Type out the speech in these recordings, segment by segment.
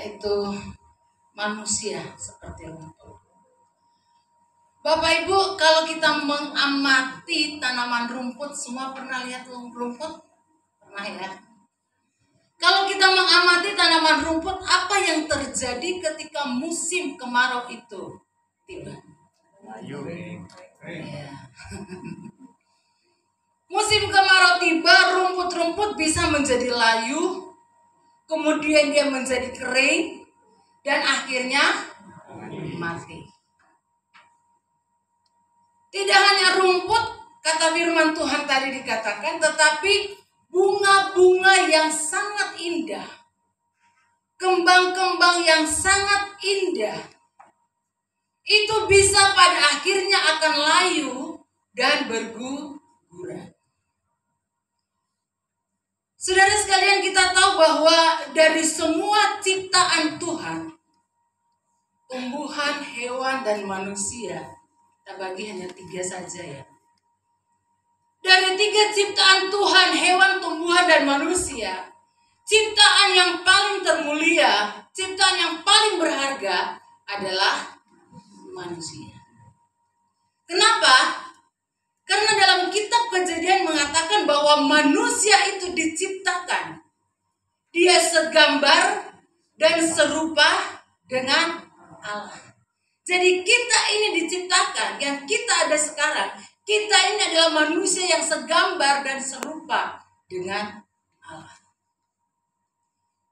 yaitu manusia seperti rumput. Bapak Ibu, kalau kita mengamati tanaman rumput, semua pernah lihat rumput? Pernah ya? Kalau kita mengamati tanaman rumput, apa yang terjadi ketika musim kemarau itu tiba? Ya. Musim kemarau tiba, rumput-rumput bisa menjadi layu, kemudian dia menjadi kering, dan akhirnya mati. Tidak hanya rumput, kata firman Tuhan tadi dikatakan, tetapi bunga-bunga yang sangat indah, kembang-kembang yang sangat indah, itu bisa pada akhirnya akan layu dan berguguran. Saudara sekalian, kita tahu bahwa dari semua ciptaan Tuhan, tumbuhan, hewan, dan manusia, kita bagi hanya 3 saja ya. Dari 3 ciptaan Tuhan, hewan, tumbuhan, dan manusia, ciptaan yang paling termulia, ciptaan yang paling berharga adalah manusia. Kenapa? Karena dalam kitab Kejadian mengatakan bahwa manusia itu diciptakan. Dia segambar dan serupa dengan Allah. Jadi kita ini diciptakan, yang kita ada sekarang, kita ini adalah manusia yang segambar dan serupa dengan Allah.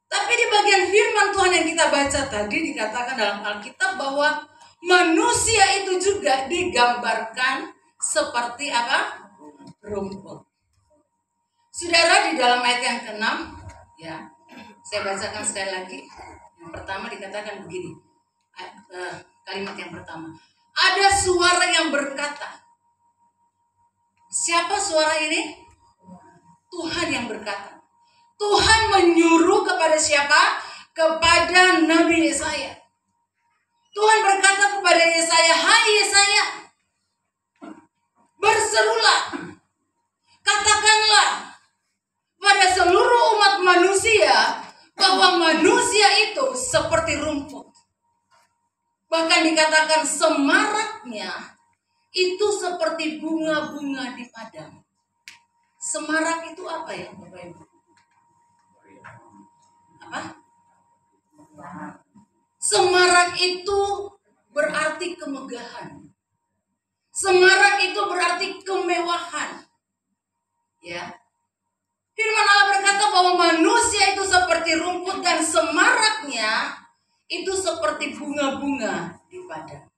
Tapi di bagian firman Tuhan yang kita baca tadi dikatakan dalam Alkitab bahwa manusia itu juga digambarkan seperti apa? Rumput. Saudara, di dalam ayat yang ke-6 ya, saya bacakan sekali lagi. Yang pertama dikatakan begini, kalimat yang pertama, ada suara yang berkata. Siapa suara ini? Tuhan yang berkata. Tuhan menyuruh kepada siapa? Kepada Nabi Yesaya. Tuhan berkata kepada Yesaya, "Hai Yesaya, berserulah, katakanlah pada seluruh umat manusia bahwa manusia itu seperti rumput. Bahkan dikatakan semaraknya itu seperti bunga-bunga di padang." Semarak itu apa ya, Bapak Ibu? Apa? Semarak itu berarti kemegahan. Semarak itu berarti kemewahan. Ya. Firman Allah berkata bahwa manusia itu seperti rumput dan semaraknya itu seperti bunga-bunga di padang.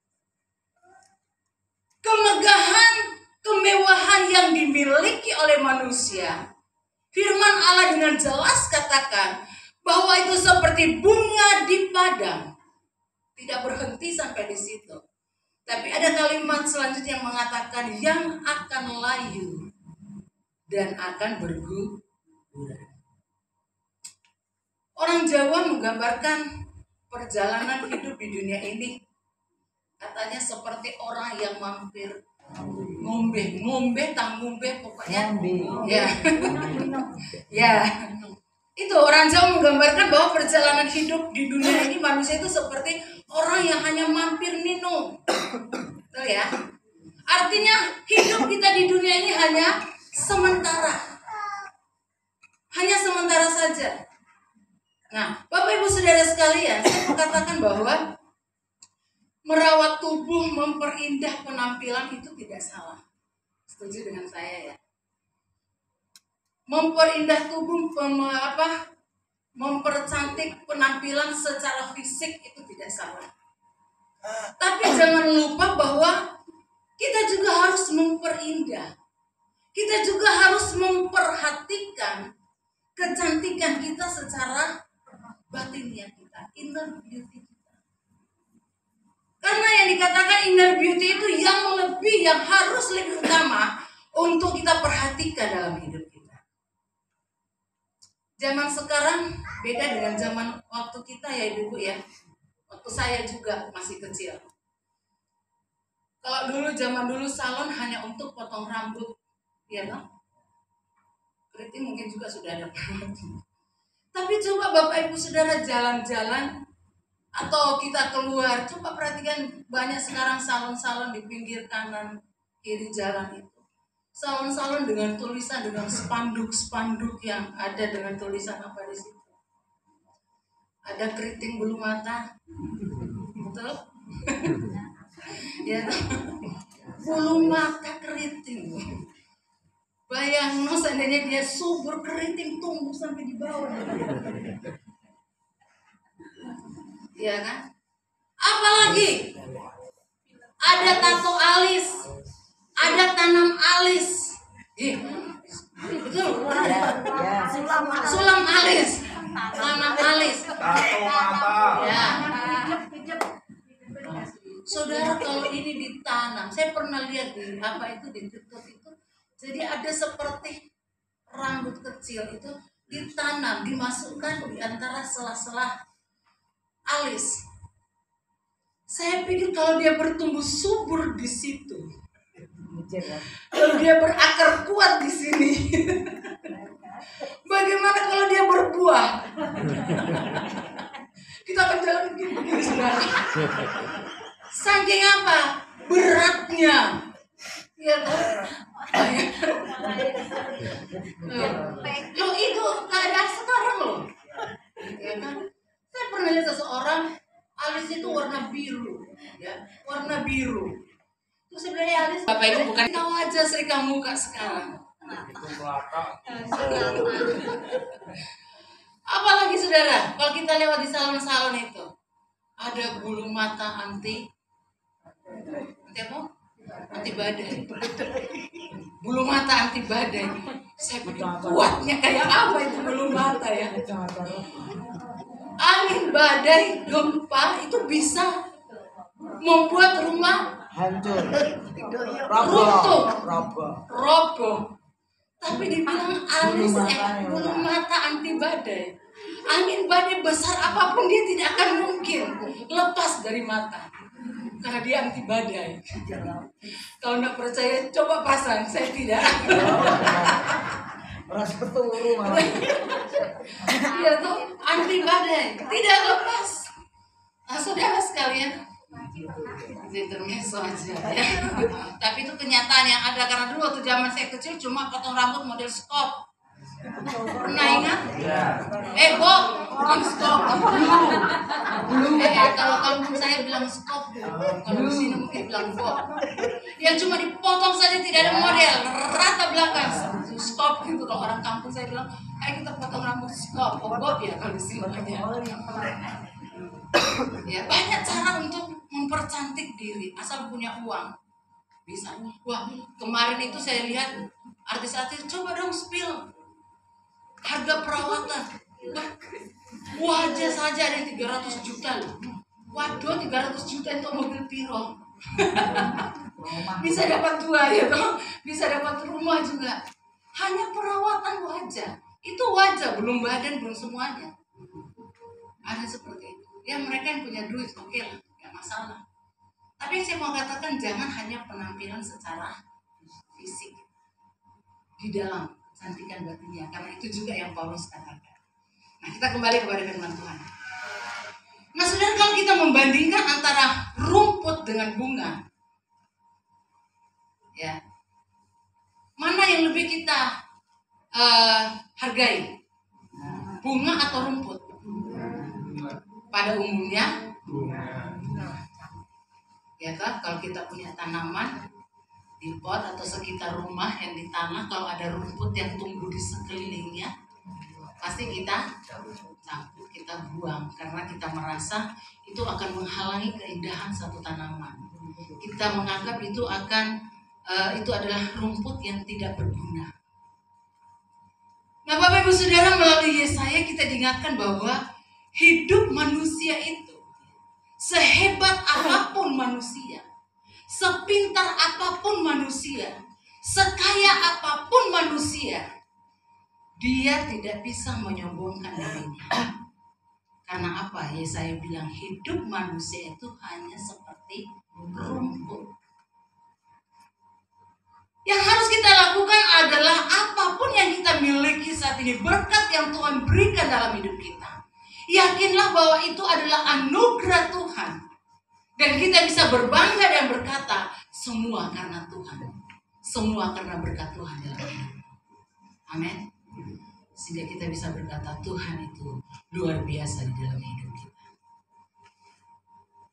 Kemegahan, kemewahan yang dimiliki oleh manusia, firman Allah dengan jelas katakan bahwa itu seperti bunga di padang. Tidak berhenti sampai di situ. Tapi ada kalimat selanjutnya yang mengatakan yang akan layu dan akan berguguran. Orang Jawa menggambarkan perjalanan hidup di dunia ini, katanya seperti orang yang mampir ngombe pokoknya. Ya. Ya. Itu orang Jawa menggambarkan bahwa perjalanan hidup di dunia ini manusia itu seperti orang yang hanya mampir minum. Betul ya? Artinya hidup kita di dunia ini hanya sementara. Hanya sementara saja. Nah, Bapak Ibu Saudara sekalian, saya mau katakan bahwa merawat tubuh, memperindah penampilan itu tidak salah. Setuju dengan saya ya? Memperindah tubuh, mempercantik penampilan secara fisik itu tidak salah. Tapi jangan lupa bahwa kita juga harus memperindah. Kita juga harus memperhatikan kecantikan kita secara batinnya kita, inner beauty kita. Karena yang dikatakan inner beauty itu yang harus lebih utama untuk kita perhatikan dalam hidup kita. Zaman sekarang beda dengan zaman waktu kita ya Ibu ya. Waktu saya juga masih kecil. Kalau zaman dulu salon hanya untuk potong rambut, ya kan? Keriting mungkin juga sudah ada. Tapi coba Bapak Ibu Saudara jalan-jalan Atau kita keluar, coba perhatikan banyak sekarang salon-salon di pinggir kanan kiri jalan itu. Salon-salon dengan tulisan, dengan spanduk-spanduk yang ada dengan tulisan apa di situ. Ada keriting bulu mata, betul? Ya, bulu mata keriting. Bayang, seandainya dia subur, keriting tumbuh sampai di bawah. Ya kan? Apalagi ada tato alis, ada tanam alis. Betul? Sulam alis, tanam alis. Tato mata. Ya. Saudara, kalau ini ditanam, saya pernah lihat di di TikTok itu. Jadi ada seperti rambut kecil itu ditanam, dimasukkan di antara sela-sela alis. Saya pikir kalau dia bertumbuh subur di situ, kalau dia berakar kuat di sini, bagaimana kalau dia berbuah? Kita akan jalan begini, saudara. Saking apa? Beratnya. Ya kan? Loh, itu keadaan sekarang loh. Ya kan? Saya pernah lihat seseorang alis itu warna biru, ya, warna biru. Itu sebenarnya alis. Bapak Ibu bukan tahu aja serika muka sekarang. Apalagi saudara, kalau kita lewat di salon-salon itu ada bulu mata anti apa? Anti badai. Bulu mata anti badai. Saya pikir kuatnya kayak apa itu bulu mata ya? Angin badai, gempa itu bisa membuat rumah hancur, runtuh, roboh. Tapi dibilang alis bulu mata anti badai. Angin badai besar apapun dia tidak akan mungkin lepas dari mata, karena dia anti badai. Kalau nggak percaya coba pasang, saya tidak. Rasa peturu malah. Dia tuh anti badai, tidak lepas. Nah, saudara sekalian, intermezzo aja ya. Tapi itu kenyataan yang ada, karena dulu waktu zaman saya kecil cuma potong rambut model skop. Pernah ingat? Bob, bukan skop. Kalau kampung saya bilang skop, kalau di sini mungkin bilang bob. Yang cuma dipotong saja, tidak ada model, rata belakang. Skop gitu. Kalau orang kampung saya bilang, ayo kita potong rambut skop. Bob ya kalau di sini. Ya, banyak cara untuk mempercantik diri asal punya uang. Bisa. Wah, kemarin itu saya lihat artis-artis coba dong spill harga perawatan. Wajah saja ada 300 juta loh. Waduh, 300 juta itu mobil piro. Bisa dapat dua ya toh, bisa dapat rumah juga. Hanya perawatan wajah. Itu wajah, belum badan, belum semuanya. Ada seperti itu. Ya mereka yang punya duit, oke lah, gak masalah. Tapi yang saya mau katakan, jangan hanya penampilan secara fisik. Di dalam kecantikan batinnya, karena itu juga yang Paulus katakan. Nah, kita kembali kepada firman Tuhan. Nah, saudara, kalau kita membandingkan antara rumput dengan bunga, ya, mana yang lebih kita hargai? Bunga atau rumput? Pada umumnya, ya kan, kalau kita punya tanaman di pot atau sekitar rumah yang ditanam, kalau ada rumput yang tumbuh di sekelilingnya, pasti kita cabut, kita buang, karena kita merasa itu akan menghalangi keindahan satu tanaman. Kita menganggap itu adalah rumput yang tidak berguna. Nah, Bapak Ibu Saudara, melalui Yesaya kita diingatkan bahwa hidup manusia itu, sehebat apapun manusia, sepintar apapun manusia, sekaya apapun manusia, dia tidak bisa menyombongkan dirinya. Karena apa? Yesaya bilang hidup manusia itu hanya seperti rumput. Yang harus kita lakukan adalah apapun yang kita miliki saat ini, berkat yang Tuhan berikan dalam hidup kita, Yakinlah bahwa itu adalah anugerah Tuhan. Dan kita bisa berbangga dan berkata, semua karena Tuhan. Semua karena berkat Tuhan dalam hidup. Amin. Sehingga kita bisa berkata Tuhan itu luar biasa di dalam hidup kita.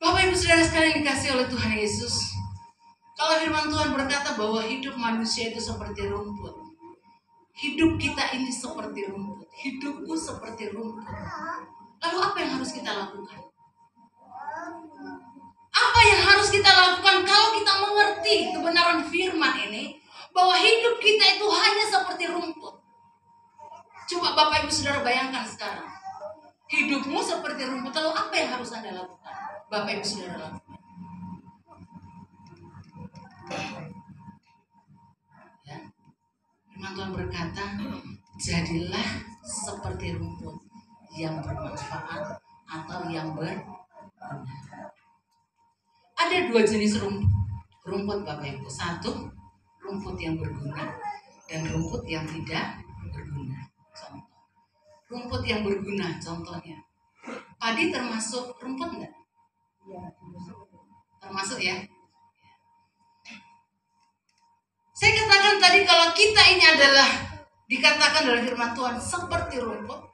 Bapak Ibu Saudara sekalian dikasih oleh Tuhan Yesus. Kalau firman Tuhan berkata bahwa hidup manusia itu seperti rumput. Hidup kita ini seperti rumput. Hidupku seperti rumput. Lalu apa yang harus kita lakukan? Apa yang harus kita lakukan kalau kita mengerti kebenaran firman ini? Bahwa hidup kita itu hanya seperti rumput. Coba Bapak Ibu Saudara bayangkan sekarang. Hidupmu seperti rumput. Lalu apa yang harus Anda lakukan? Bapak Ibu Saudara lakukan. Ya. Firman Tuhan berkata, jadilah seperti rumput yang bermanfaat atau yang berguna. Ada dua jenis rumput Bapak Ibu. Satu, rumput yang berguna dan rumput yang tidak berguna. Contoh. Rumput yang berguna contohnya. Padi termasuk rumput enggak? Termasuk ya. Saya katakan tadi kalau kita ini adalah dikatakan dalam firman Tuhan seperti rumput.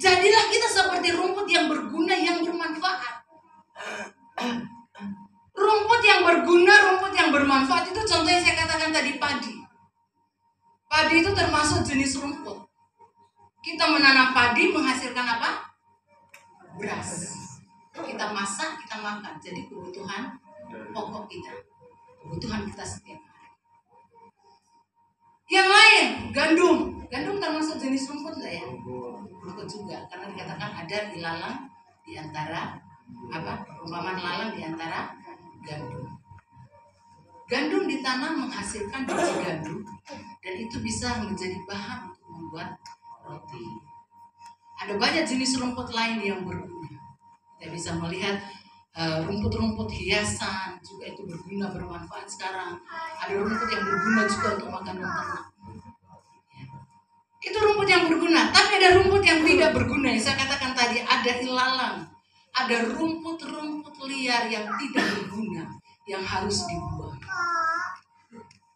Jadilah kita seperti rumput yang berguna, yang bermanfaat. Rumput yang berguna, rumput yang bermanfaat itu contohnya saya katakan tadi padi. Padi itu termasuk jenis rumput. Kita menanam padi menghasilkan apa? Beras. Kita masak, kita makan. Jadi kebutuhan pokok kita. Kebutuhan kita setiap hari. Yang lain, gandum. Gandum termasuk jenis rumput enggak ya? Rumput juga. Karena dikatakan ada ilalang di antara perumpamaan lalang di antara gandum. Gandum ditanam menghasilkan biji gandum dan itu bisa menjadi bahan untuk membuat roti. Ada banyak jenis rumput lain yang berguna. Kita bisa melihat rumput-rumput hiasan juga itu berguna, bermanfaat sekarang. Ada rumput yang berguna juga untuk makanan ternak. Itu rumput yang berguna, tapi ada rumput yang tidak berguna. Yang saya katakan tadi ada ilalang. Ada rumput-rumput liar yang tidak berguna, yang harus dibuang.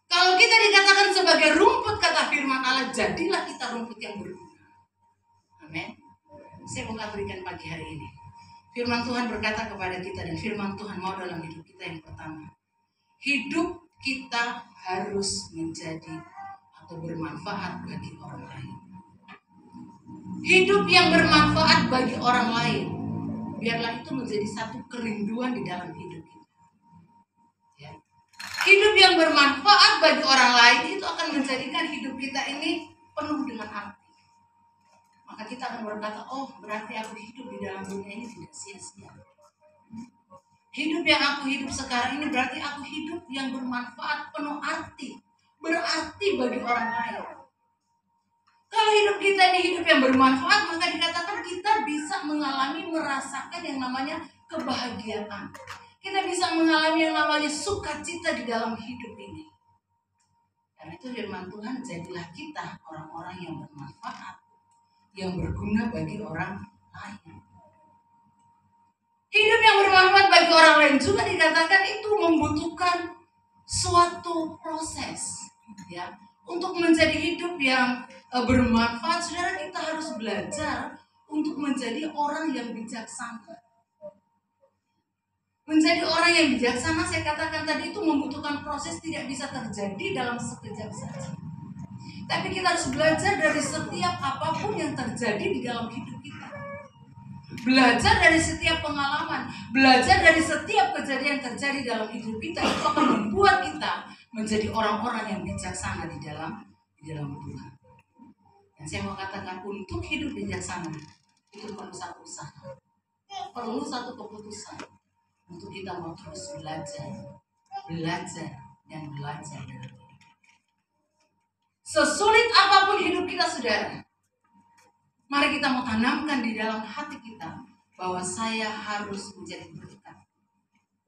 Kalau kita dikatakan sebagai rumput, kata firman Allah, jadilah kita rumput yang berguna. Amin. Saya mau berikan pagi hari ini. Firman Tuhan berkata kepada kita, dan firman Tuhan mau dalam hidup kita yang pertama. Hidup kita harus menjadi atau bermanfaat bagi orang lain. Hidup yang bermanfaat bagi orang lain. Biarlah itu menjadi satu kerinduan di dalam hidup kita. Ya. Hidup yang bermanfaat bagi orang lain itu akan menjadikan hidup kita ini penuh dengan arti. Maka kita akan berkata, oh berarti aku hidup di dalam dunia ini tidak sia-sia. Hidup yang aku hidup sekarang ini berarti aku hidup yang bermanfaat, penuh arti. Berarti bagi orang lain. Kalau hidup kita ini hidup yang bermanfaat, maka dikatakan kita bisa merasakan yang namanya kebahagiaan. Kita bisa mengalami yang namanya sukacita di dalam hidup ini. Karena itu firman Tuhan, jadilah kita orang-orang yang bermanfaat, yang berguna bagi orang lain. Hidup yang bermanfaat bagi orang lain juga dikatakan itu membutuhkan suatu proses. Ya, untuk menjadi hidup yang bermanfaat, saudara, kita harus belajar untuk menjadi orang yang bijaksana. Menjadi orang yang bijaksana, saya katakan tadi, itu membutuhkan proses, tidak bisa terjadi dalam sekejap saja. Tapi kita harus belajar dari setiap apapun yang terjadi di dalam hidup kita. Belajar dari setiap pengalaman, belajar dari setiap kejadian terjadi dalam hidup kita, itu akan membuat kita menjadi orang-orang yang bijaksana di dalam Tuhan. Dan saya mau katakan, untuk hidup bijaksana itu perlu satu usaha, perlu satu keputusan untuk kita mau terus belajar dan belajar dalam hidup. Sesulit apapun hidup kita, saudara, mari kita mau tanamkan di dalam hati kita bahwa saya harus menjadi berkat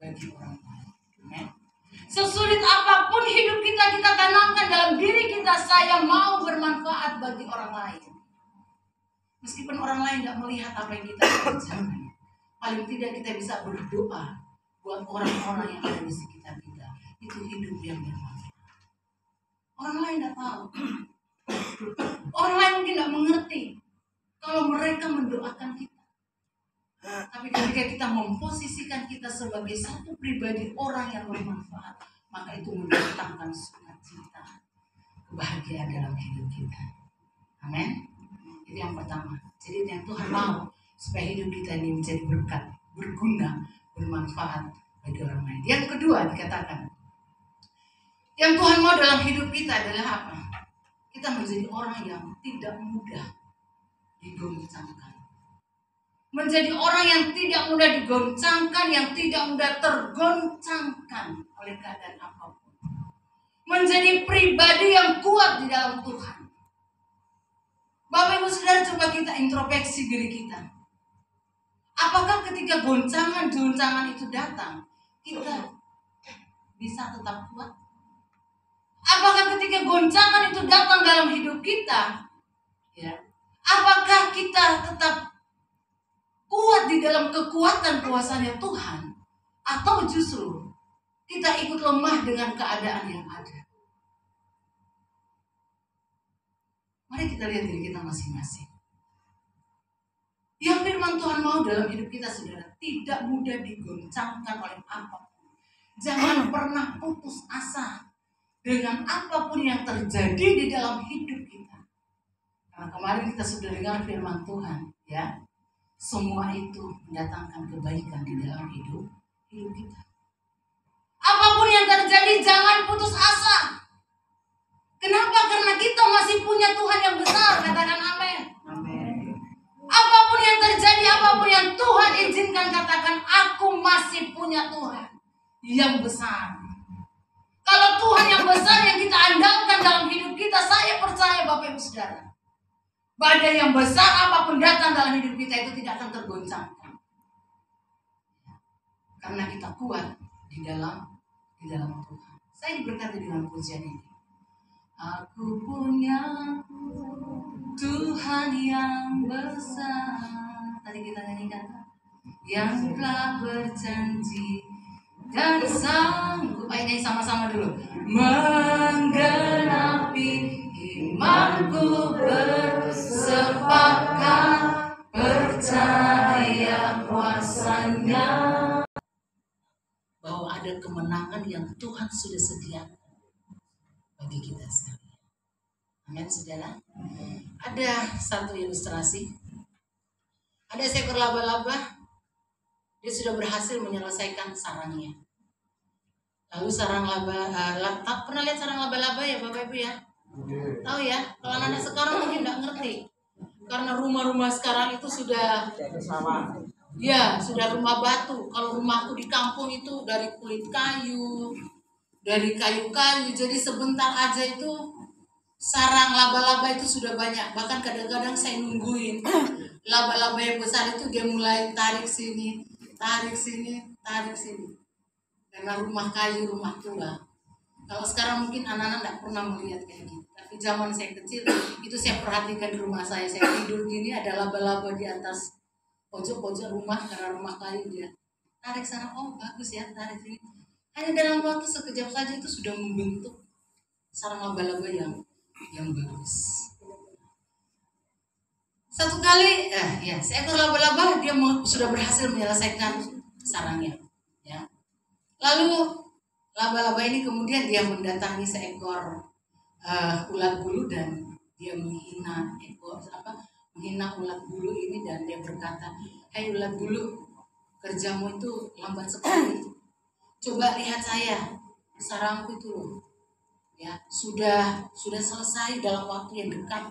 bagi orang lain. Amen. Sesulit apapun hidup kita tanamkan dalam diri kita, saya mau bermanfaat bagi orang lain. Meskipun orang lain nggak melihat apa yang kita kerjakan, paling tidak kita bisa berdoa buat orang-orang yang ada di sekitar kita. Itu hidup yang bermanfaat. Orang lain nggak tahu. Orang lain mungkin nggak mengerti kalau mereka mendoakan kita. Tapi ketika kita memposisikan kita sebagai satu pribadi orang yang bermanfaat, maka itu mendatangkan sukacita, kebahagiaan dalam hidup kita. Amin. Itu yang pertama. Jadi yang Tuhan mau supaya hidup kita ini menjadi berkat, berguna, bermanfaat bagi orang lain. Yang kedua dikatakan, yang Tuhan mau dalam hidup kita adalah apa? Kita menjadi orang yang tidak mudah digoncangkan. Menjadi orang yang tidak mudah digoncangkan, yang tidak mudah tergoncangkan oleh keadaan apapun. Menjadi pribadi yang kuat di dalam Tuhan. Bapak Ibu Saudara, coba kita introspeksi diri kita. Apakah ketika goncangan-goncangan itu datang, kita bisa tetap kuat? Apakah ketika goncangan itu datang dalam hidup kita, ya, apakah kita tetap kuat di dalam kekuatan kuasanya Tuhan, atau justru kita ikut lemah dengan keadaan yang ada? Mari kita lihat diri kita masing-masing. Yang firman Tuhan mau dalam hidup kita, saudara, tidak mudah digoncangkan oleh apapun. Jangan pernah putus asa dengan apapun yang terjadi di dalam hidup kita. Karena kemarin kita sudah dengar firman Tuhan, ya, semua itu mendatangkan kebaikan di dalam hidup kita. Apapun yang terjadi, jangan putus asa. Kenapa? Karena kita masih punya Tuhan yang besar. Katakan amin. Amin. Apapun yang terjadi, apapun yang Tuhan izinkan, katakan aku masih punya Tuhan yang besar. Kalau Tuhan yang besar yang kita andalkan dalam hidup kita, saya percaya Bapak Ibu Saudara, badai yang besar apapun datang dalam hidup kita itu tidak akan tergoncangkan. Karena kita kuat di dalam Tuhan. Saya diberkati dengan pujian ini. Aku punya Tuhan yang besar. Tadi kita nyanyikan, yang telah berjanji dan sanggup. Ayo nyanyi sama-sama dulu. Menggenapi imanku, bersepakat percaya kuasanya, bahwa ada kemenangan yang Tuhan sudah sediakan bagi kita sekalian. Amin, saudara. Ada satu ilustrasi. Ada seekor laba-laba. Dia sudah berhasil menyelesaikan sarangnya. Lalu sarang pernah lihat sarang laba-laba ya Bapak Ibu ya? Tahu ya? Kalau anak-anak sekarang mungkin nggak ngerti. Karena rumah-rumah sekarang itu sudah ya, sudah rumah batu. Kalau rumahku di kampung itu dari kulit kayu, dari kayu-kayu, jadi sebentar aja itu sarang laba-laba itu sudah banyak. Bahkan kadang-kadang saya nungguin laba-laba yang besar itu dia mulai tarik sini, tarik sini, tarik sini. Karena rumah kayu, rumah tua. Kalau sekarang mungkin anak-anak tidak pernah melihat kayak gitu. Tapi zaman saya kecil itu saya perhatikan di rumah saya. Saya tidur gini ada laba-laba di atas pojok-pojok rumah, karena rumah kayu dia. Tarik sana, oh bagus ya, tarik sini. Hanya dalam waktu sekejap saja itu sudah membentuk sarang laba-laba yang bagus. Satu kali, seekor laba-laba dia sudah berhasil menyelesaikan sarangnya. Ya. Lalu laba-laba ini kemudian dia mendatangi seekor ulat bulu dan dia menghina ulat bulu ini, dan dia berkata, "Hai ulat bulu, kerjamu itu lambat sekali. Coba lihat saya, sarangku itu loh, ya sudah selesai dalam waktu yang dekat.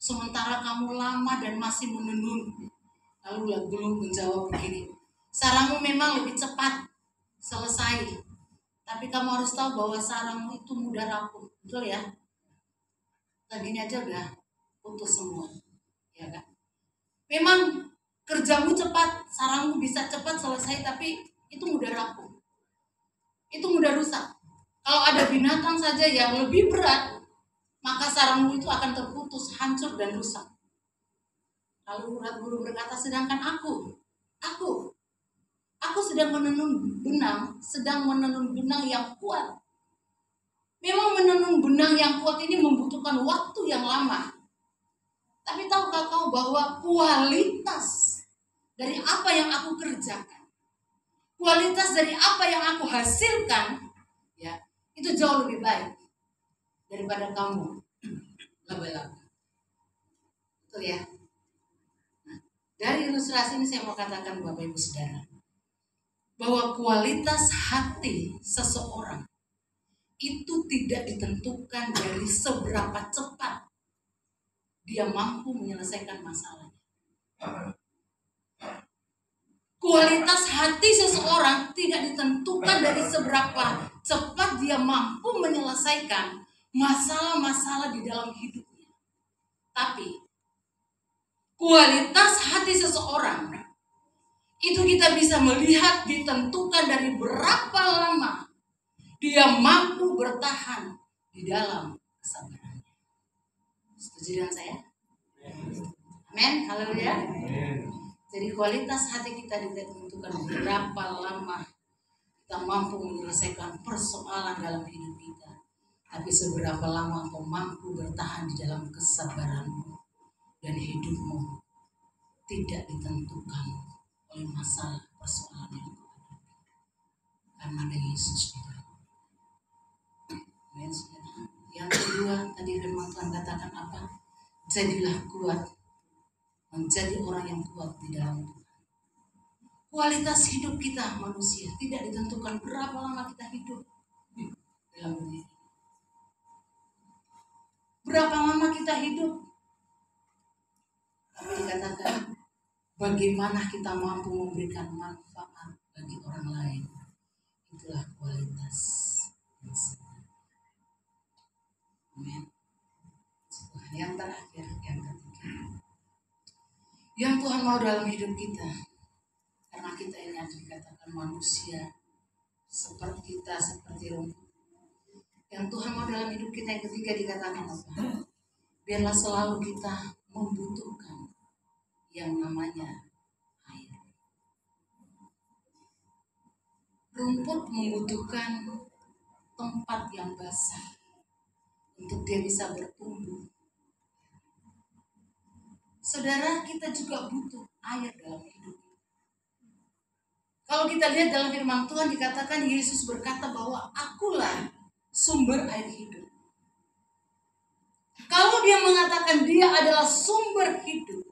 Sementara kamu lama dan masih menenun." Lalu ulat bulu menjawab begini, "Sarangmu memang lebih cepat selesai, tapi kamu harus tahu bahwa sarangmu itu mudah rapuh." Betul ya? Tadinya aja udah putus semua, ya kan? Memang kerjamu cepat, sarangmu bisa cepat selesai, tapi itu mudah rapuh, itu mudah rusak. Kalau ada binatang saja yang lebih berat, maka sarangmu itu akan terputus, hancur dan rusak. Lalu urat bulu berkata, sedangkan aku sedang menenun benang yang kuat. Memang menenun benang yang kuat ini membutuhkan waktu yang lama. Tapi tahukah kau bahwa kualitas dari apa yang aku kerjakan, kualitas dari apa yang aku hasilkan, ya, itu jauh lebih baik daripada kamu laba-laba. Betul ya? Nah, dari ilustrasi ini saya mau katakan Bapak Ibu Saudara, bahwa kualitas hati seseorang itu tidak ditentukan dari seberapa cepat dia mampu menyelesaikan masalahnya. Kualitas hati seseorang tidak ditentukan dari seberapa cepat dia mampu menyelesaikan masalah-masalah di dalam hidupnya. Tapi kualitas hati seseorang itu kita bisa melihat ditentukan dari berapa lama dia mampu bertahan di dalam kesabarannya. Setuju dengan saya? Amin. Haleluya. Jadi kualitas hati kita ditentukan berapa lama kita mampu menyelesaikan persoalan dalam hidup kita. Tapi seberapa lama engkau mampu bertahan di dalam kesabaranmu dan hidupmu tidak ditentukan oleh masalah persoalan yang kau hadapi. Karena ada Yesus di dalam. Yang kedua, tadi firman Tuhan katakan apa? Jadilah kuat. Menjadi orang yang kuat di dalam Tuhan. Kualitas hidup kita manusia tidak ditentukan berapa lama kita hidup dalam dunia. Berapa lama kita hidup? Tapi dikatakan bagaimana kita mampu memberikan manfaat bagi orang lain. Itulah kualitas yang sebenarnya. Amin. Yang terakhir, yang ketiga, yang Tuhan mau dalam hidup kita, karena kita ini dikatakan manusia seperti kita, seperti rumput. Yang Tuhan mau dalam hidup kita yang ketiga dikatakan apa? Biarlah selalu kita membutuhkan yang namanya air. Rumput membutuhkan tempat yang basah untuk dia bisa bertumbuh. Saudara, kita juga butuh air dalam hidup. Kalau kita lihat dalam firman Tuhan dikatakan Yesus berkata bahwa akulah sumber air hidup. Kalau dia mengatakan dia adalah sumber hidup,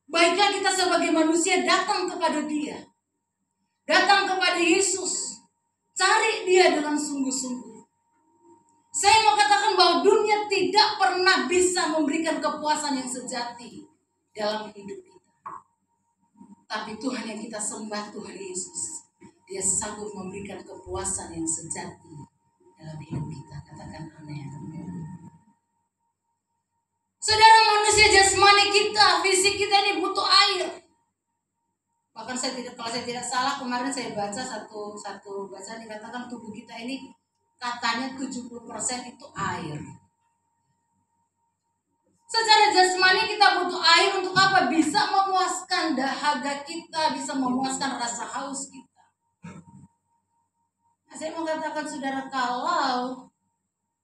baiknya kita sebagai manusia datang kepada dia. Datang kepada Yesus. Cari dia dengan sungguh-sungguh. Saya mau katakan bahwa dunia tidak pernah bisa memberikan kepuasan yang sejati dalam hidup kita. Tapi Tuhan yang kita sembah, Tuhan Yesus, dia sanggup memberikan kepuasan yang sejati dalam hidup kita. Katakan amin. Saudara, manusia jasmani kita, fisik kita ini butuh air. Bahkan kalau saya tidak salah, kemarin saya baca satu bacaan dikatakan tubuh kita ini katanya 70% itu air. Secara jasmani kita butuh air untuk apa? Bisa memuaskan dahaga kita, bisa memuaskan rasa haus kita. Nah, saya mau katakan saudara, kalau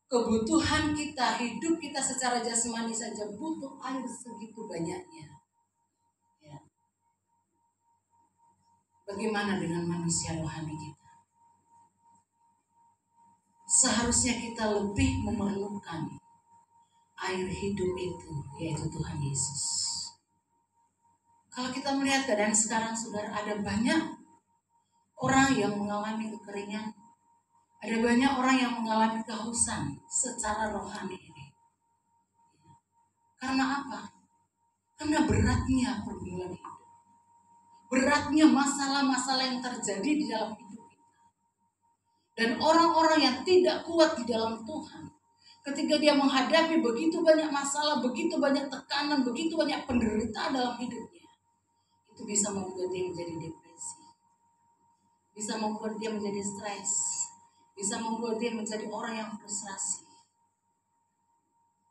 kebutuhan kita, hidup kita secara jasmani saja butuh air segitu banyaknya, ya, bagaimana dengan manusia rohani kita? Seharusnya kita lebih memerlukan air hidup itu, yaitu Tuhan Yesus. Kalau kita melihat keadaan sekarang, saudara, ada banyak orang yang mengalami kekeringan, ada banyak orang yang mengalami kehausan secara rohani ini. Karena apa? Karena beratnya pergumulan hidup, beratnya masalah-masalah yang terjadi di dalam hidup. Dan orang-orang yang tidak kuat di dalam Tuhan, ketika dia menghadapi begitu banyak masalah, begitu banyak tekanan, begitu banyak penderitaan dalam hidupnya, itu bisa membuat dia menjadi depresi, bisa membuat dia menjadi stres, bisa membuat dia menjadi orang yang frustrasi.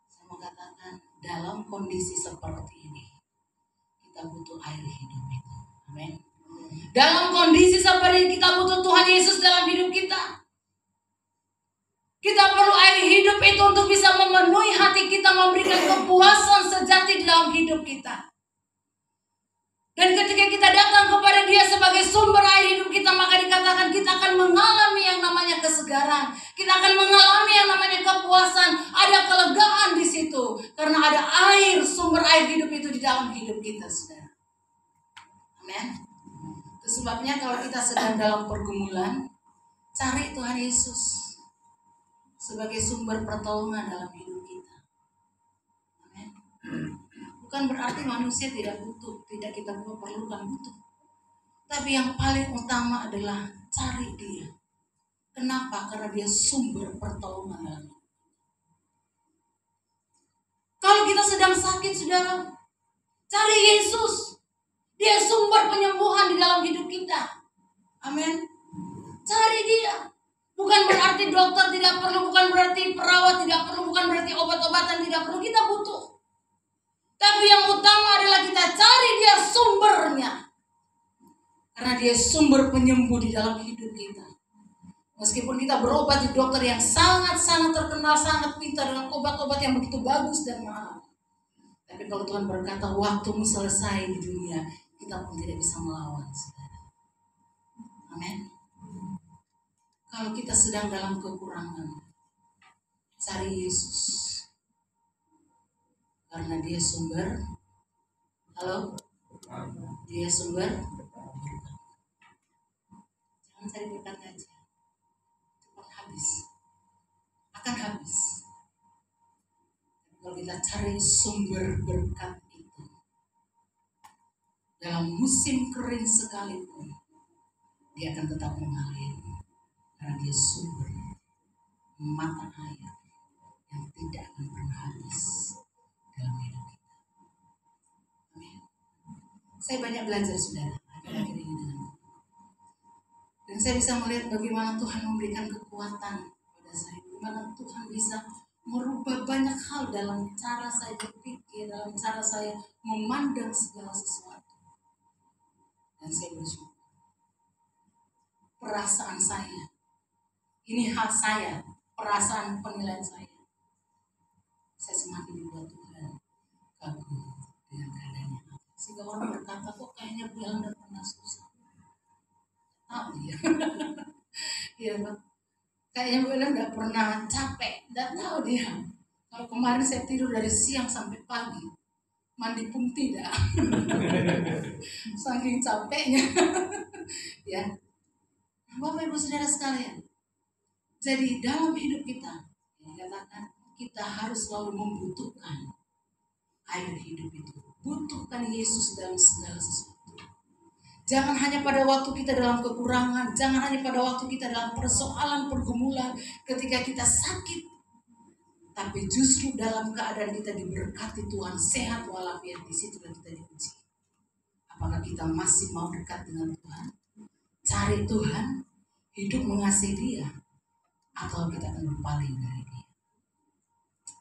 Saya mau katakan, dalam kondisi seperti ini kita butuh air hidup itu. Amin. Dalam kondisi seperti ini kita butuh Tuhan Yesus dalam hidup kita. Kita perlu air hidup itu untuk bisa memenuhi hati kita, memberikan kepuasan sejati di dalam hidup kita. Dan ketika kita datang kepada Dia sebagai sumber air hidup kita, maka dikatakan kita akan mengalami yang namanya kesegaran. Kita akan mengalami yang namanya kepuasan. Ada kelegaan di situ. Karena ada air, sumber air hidup itu di dalam hidup kita, saudara. Amin. Itu sebabnya kalau kita sedang dalam pergumulan, cari Tuhan Yesus sebagai sumber pertolongan dalam hidup kita. Amin. Bukan berarti manusia tidak butuh, tidak kita perlukan butuh. Tapi yang paling utama adalah cari Dia. Kenapa? Karena Dia sumber pertolongan dalam hidup. Kalau kita sedang sakit, saudara, cari Yesus. Dia sumber penyembuhan di dalam hidup kita. Amin. Cari Dia. Bukan berarti dokter tidak perlu, bukan berarti perawat tidak perlu, bukan berarti obat-obatan tidak perlu. Kita butuh. Tapi yang utama adalah kita cari Dia sumbernya. Karena Dia sumber penyembuh di dalam hidup kita. Meskipun kita berobat di dokter yang sangat-sangat terkenal, sangat pintar dengan obat-obat yang begitu bagus dan mahal. Tapi kalau Tuhan berkata waktumu selesai di dunia, kita pun tidak bisa melawan, saudara. Amin. Kalau kita sedang dalam kekurangan, cari Yesus. Karena Dia sumber. Halo? Dia sumber. Jangan cari berkat aja. Cepat habis. Akan habis. Kalau kita cari sumber berkat itu, dalam musim kering sekalipun, Dia akan tetap mengalir. Karena Dia sumber mata air yang tidak akan pernah habis dalam hidup kita. Amin. Saya banyak belajar, saudara, akhir-akhir ini dengan dan saya bisa melihat bagaimana Tuhan memberikan kekuatan pada saya. Bagaimana Tuhan bisa merubah banyak hal dalam cara saya berpikir, dalam cara saya memandang segala sesuatu. Dan saya bersyukur. Perasaan saya, ini hak saya, perasaan penilaian saya semakin dibuat Tuhan kagum dengan keadaannya. Sehingga orang berkata, kok kayaknya Bella tidak pernah susah. Tahu dia. Iya, Pak. Kayaknya Bella tidak pernah capek. Tidak tahu dia. Kalau kemarin saya tidur dari siang sampai pagi, mandi pun tidak. Saking capeknya. Ya. Bapak Ibu Saudara sekalian. Jadi dalam hidup kita, dikatakan kita harus selalu membutuhkan air hidup itu. Butuhkan Yesus dalam segala sesuatu. Jangan hanya pada waktu kita dalam kekurangan, jangan hanya pada waktu kita dalam persoalan pergumulan, ketika kita sakit. Tapi justru dalam keadaan kita diberkati Tuhan, sehat walafiat, di situ kita diuji. Apakah kita masih mau dekat dengan Tuhan? Cari Tuhan, hidup mengasihi Dia, atau kita akan berpaling dari Dia?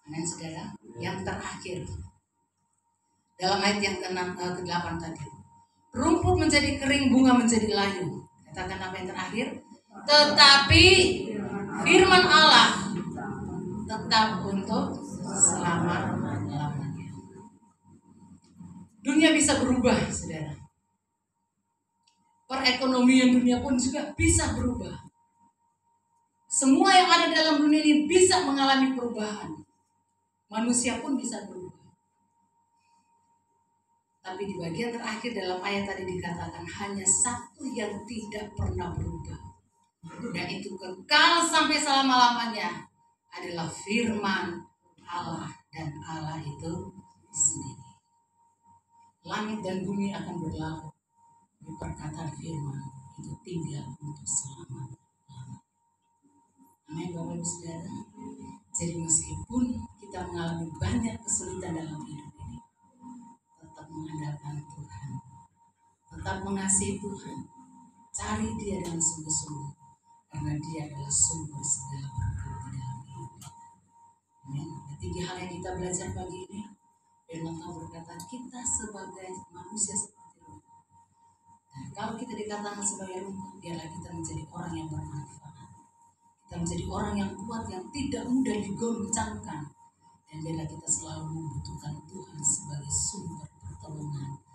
Amin, saudara. Yang terakhir, dalam ayat yang ke-8 tadi, rumput menjadi kering, bunga menjadi layu. Katakan apa yang terakhir? Tetapi firman Allah tetap untuk selama-lamanya. Dunia bisa berubah, saudara. Perekonomian dunia pun juga bisa berubah. Semua yang ada dalam dunia ini bisa mengalami perubahan. Manusia pun bisa berubah. Tapi di bagian terakhir dalam ayat tadi dikatakan hanya satu yang tidak pernah berubah, dan itu kekal sampai selama-lamanya, adalah firman Allah, dan Allah itu sendiri. Langit dan bumi akan berlalu, tapi perkataan firman itu tinggal untuk selama-lamanya. Amin, Bapak Ibu Saudara. Jadi meskipun kita mengalami banyak kesulitan dalam hidup ini, tetap mengandalkan Tuhan, tetap mengasihi Tuhan, cari Dia dengan sungguh-sungguh, karena Dia adalah sumber segala berkat di dalam hidup kita. Amin. Tiga hal yang kita belajar pagi ini. Firman Tuhan berkata kita sebagai manusia seperti rumput. Nah, kalau kita dikatakan sebagai rumput, biarlah kita menjadi orang yang bermanfaat. Kita menjadi orang yang kuat, yang tidak mudah digoncangkan. Dan biarlah kita selalu membutuhkan Tuhan sebagai sumber pertolongan